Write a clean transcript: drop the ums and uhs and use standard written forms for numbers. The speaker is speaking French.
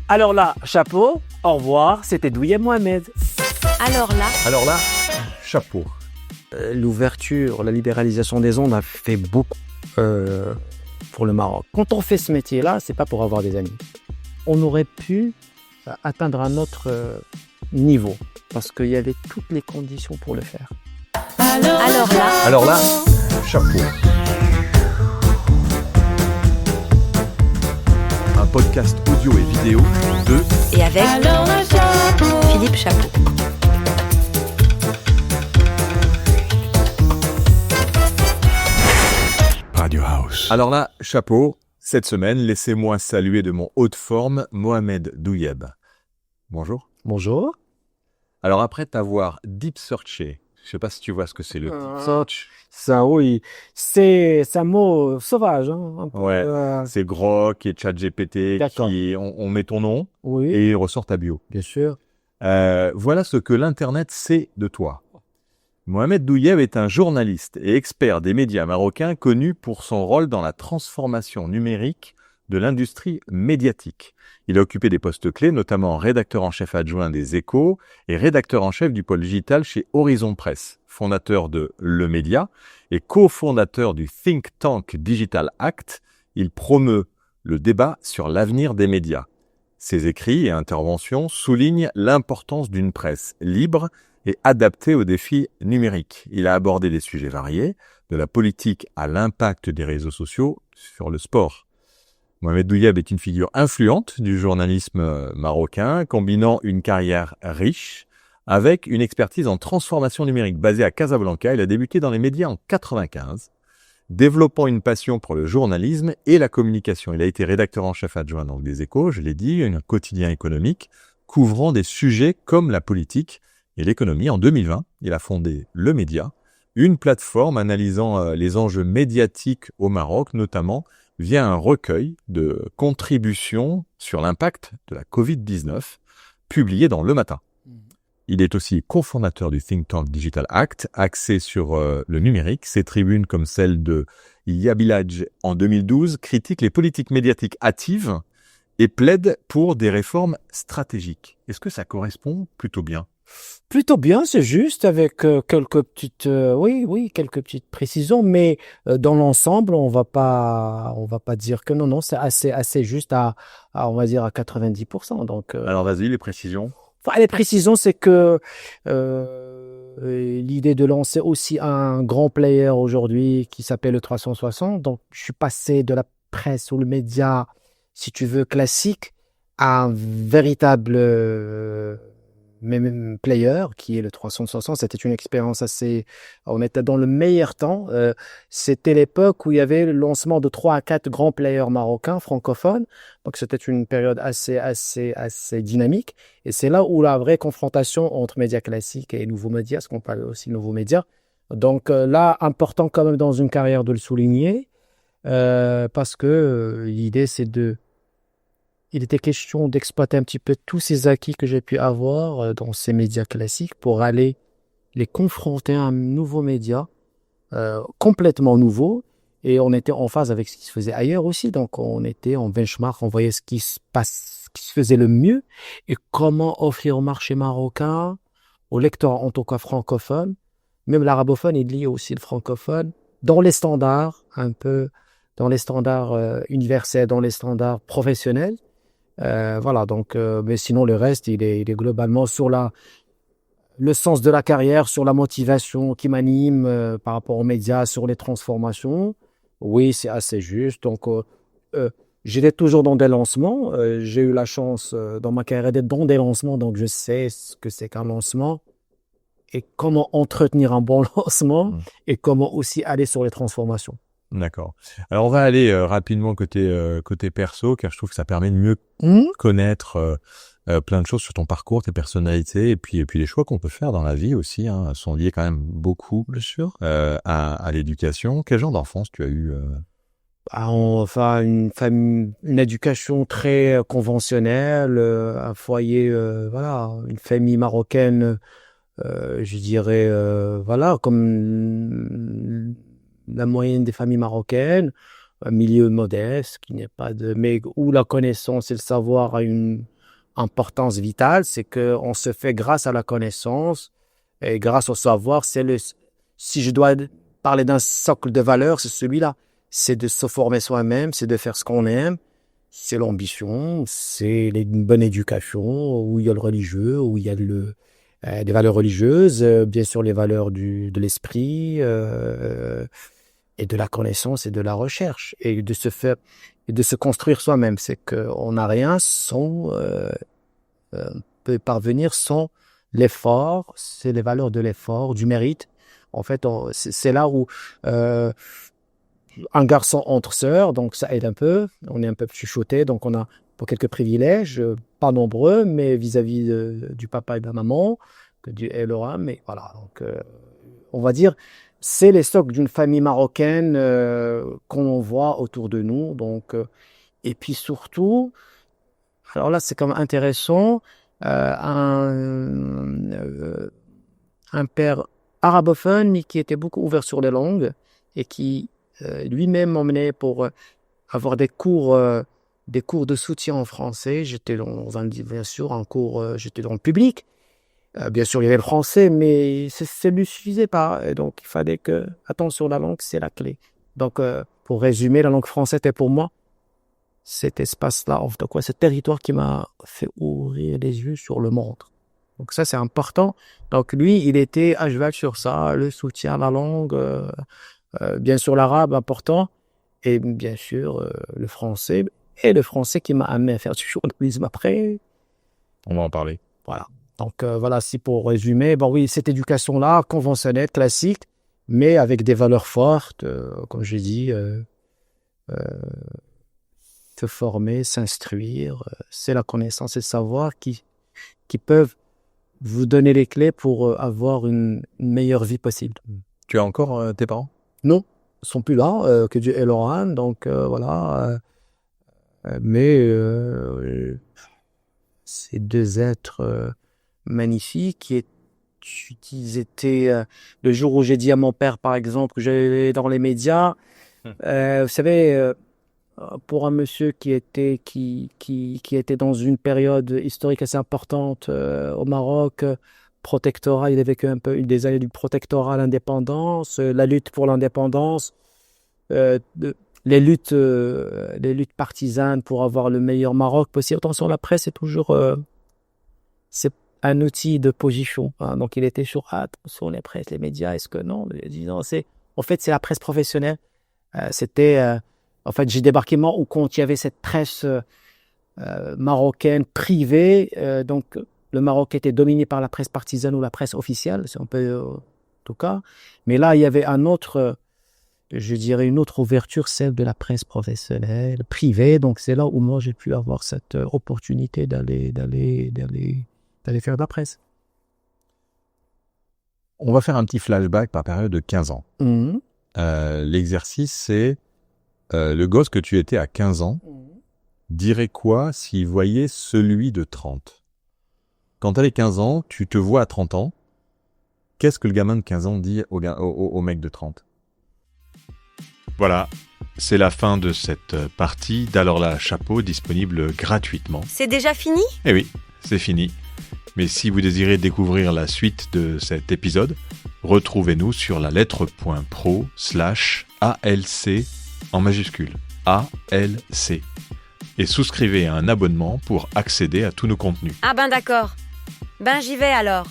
Alors là, chapeau, au revoir, c'était Douye Mohamed. Alors là, Chapeau. L'ouverture, la libéralisation des ondes a fait beaucoup pour le Maroc. Quand on fait ce métier-là, c'est pas pour avoir des amis. On aurait pu atteindre un autre niveau parce qu'il y avait toutes les conditions pour le faire. alors là, Chapeau. Un podcast audio et vidéo de et avec Philippe Chapeau. Radio House. Alors là, chapeau. Cette semaine, laissez-moi saluer de mon haut de forme Mohamed Douyeb. Bonjour. Bonjour. Alors après t'avoir deep searché, je sais pas si tu vois ce que c'est le deep search. Ça, oui, c'est un mot sauvage. Hein, un peu, Ouais, c'est Grok et ChatGPT D'accord. on met ton nom oui, et il ressort ta bio. bien sûr. Voilà ce que l'Internet sait de toi. Mohamed Douyeb est un journaliste et expert des médias marocains connu pour son rôle dans la transformation numérique de l'industrie médiatique. Il a occupé des postes clés, notamment rédacteur en chef adjoint des Échos et rédacteur en chef du pôle digital chez Horizon Presse, fondateur de Le Média et cofondateur du think tank Digital Act. Il promeut le débat sur l'avenir des médias. Ses écrits et interventions soulignent l'importance d'une presse libre et adaptée aux défis numériques. Il a abordé des sujets variés, de la politique à l'impact des réseaux sociaux sur le sport. Mohamed Douyeb est une figure influente du journalisme marocain, combinant une carrière riche avec une expertise en transformation numérique. Basé à Casablanca, il a débuté dans les médias en 1995, développant une passion pour le journalisme et la communication. Il a été rédacteur en chef adjoint donc des Échos, je l'ai dit, un quotidien économique couvrant des sujets comme la politique et l'économie. En 2020, il a fondé Le Média, une plateforme analysant les enjeux médiatiques au Maroc, notamment via un recueil de contributions sur l'impact de la Covid-19, publié dans Le Matin. Il est aussi cofondateur du think tank Digital Act, axé sur le numérique. Ses tribunes, comme celle de Yabilaj en 2012, critiquent les politiques médiatiques hâtives et plaident pour des réformes stratégiques. Est-ce que ça correspond plutôt bien ? Plutôt bien, c'est juste avec quelques petites, quelques petites précisions, mais dans l'ensemble, on va pas dire que non, c'est assez juste on va dire à 90%. Donc, Alors vas-y, les précisions. les précisions, c'est que l'idée de lancer aussi un grand player aujourd'hui qui s'appelle le 360. Donc, je suis passé de la presse ou le média, si tu veux, classique, à un véritable même player qui est le 360. C'était une expérience on était dans le meilleur temps. C'était l'époque où il y avait le lancement de 3 à 4 grands players marocains francophones. Donc c'était une période assez dynamique. Et c'est là où la vraie confrontation entre médias classiques et nouveaux médias, parce qu'on parle aussi de nouveaux médias. Donc là, important quand même dans une carrière de le souligner, parce que l'idée il était question d'exploiter un petit peu tous ces acquis que j'ai pu avoir dans ces médias classiques pour aller les confronter à un nouveau média complètement nouveau. Et on était en phase avec ce qui se faisait ailleurs aussi. Donc, on était en benchmark, on voyait ce qui se faisait le mieux et comment offrir au marché marocain, aux lecteurs en tout cas francophones, même l'arabophone est lié aussi le francophone, dans les standards, un peu dans les standards universels, dans les standards professionnels. Voilà, donc, mais sinon le reste, il est globalement sur le sens de la carrière, sur la motivation qui m'anime par rapport aux médias, sur les transformations. Oui, c'est assez juste. Donc, j'étais toujours dans des lancements. J'ai eu la chance dans ma carrière d'être dans des lancements, donc je sais ce que c'est qu'un lancement et comment entretenir un bon lancement et comment aussi aller sur les transformations. D'accord. Alors on va aller rapidement côté perso, car je trouve que ça permet de mieux connaître plein de choses sur ton parcours, tes personnalités, et puis les choix qu'on peut faire dans la vie aussi sont liés quand même beaucoup, bien sûr, à l'éducation. Quel genre d'enfance tu as eu Enfin, une éducation très conventionnelle, un foyer, une famille marocaine, je dirais, comme la moyenne des familles marocaines, un milieu modeste, qui n'est pas mais où la connaissance et le savoir a une importance vitale, c'est qu'on se fait grâce à la connaissance et grâce au savoir. Si je dois parler d'un socle de valeurs, c'est celui-là. C'est de se former soi-même, c'est de faire ce qu'on aime, c'est l'ambition, c'est une bonne éducation, où il y a le religieux, où il y a des valeurs religieuses, bien sûr les valeurs de l'esprit, et de la connaissance et de la recherche, et de se construire soi-même. C'est qu'on n'a rien sans, peut parvenir sans l'effort, c'est les valeurs de l'effort, du mérite. En fait, c'est là où un garçon entre sœurs, donc ça aide un peu, on est un peu chuchoté, donc on a pour quelques privilèges, pas nombreux, mais vis-à-vis du papa et de la maman, que Dieu ait leur âme, mais voilà, donc on va dire, c'est les stocks d'une famille marocaine qu'on voit autour de nous, donc, et puis surtout, alors là c'est quand même intéressant, un père arabophone, mais qui était beaucoup ouvert sur les langues, et qui lui-même m'emmenait pour avoir des cours de soutien en français. J'étais bien sûr, un cours, j'étais dans le public. Bien sûr, il y avait le français, mais ça ne lui suffisait pas. Et donc, il fallait que, attention, la langue, c'est la clé. Donc, pour résumer, la langue française était pour moi cet espace-là, donc, ce territoire qui m'a fait ouvrir les yeux sur le monde. Donc, ça, c'est important. Donc, lui, il était à cheval sur ça, le soutien à la langue, bien sûr, l'arabe, important, et bien sûr, le français. Et le français qui m'a amené à faire du journalisme après. On va en parler. Voilà. Donc, voilà, si pour résumer, bon, oui, cette éducation-là, conventionnelle, classique, mais avec des valeurs fortes, comme j'ai dit, se former, s'instruire, c'est la connaissance et le savoir qui peuvent vous donner les clés pour avoir une meilleure vie possible. Tu as encore tes parents? Non, ils sont plus là, que Dieu ait leur âme, donc voilà. Mais ces deux êtres magnifiques ils étaient le jour où j'ai dit à mon père, par exemple, que j'allais dans les médias, vous savez, pour un monsieur qui était dans une période historique assez importante au Maroc, protectorat, il a vécu un peu des années du protectorat à l'indépendance, la lutte pour l'indépendance, les luttes partisanes pour avoir le meilleur Maroc possible. Attention, la presse est toujours c'est un outil de position, hein. Donc il était sur les presses, les médias, est-ce que non? En fait, c'est la presse professionnelle. En fait, j'ai débarqué moi quand il y avait cette presse marocaine privée, donc le Maroc était dominé par la presse partisane ou la presse officielle, c'est un peu en tout cas. Mais là, il y avait je dirais une autre ouverture, celle de la presse professionnelle, privée. Donc c'est là où moi j'ai pu avoir cette opportunité d'aller faire de la presse. On va faire un petit flashback par période de 15 ans. Mmh. L'exercice, c'est le gosse que tu étais à 15 ans dirait quoi s'il voyait celui de 30? Quand tu as les 15 ans, tu te vois à 30 ans. Qu'est-ce que le gamin de 15 ans dit au mec de 30? Voilà, c'est la fin de cette partie d'Alors là, chapeau, disponible gratuitement. C'est déjà fini? Eh oui, c'est fini. Mais si vous désirez découvrir la suite de cet épisode, retrouvez-nous sur la lettre.pro/ALC en majuscule, ALC. Et souscrivez à un abonnement pour accéder à tous nos contenus. Ah ben d'accord. Ben j'y vais alors.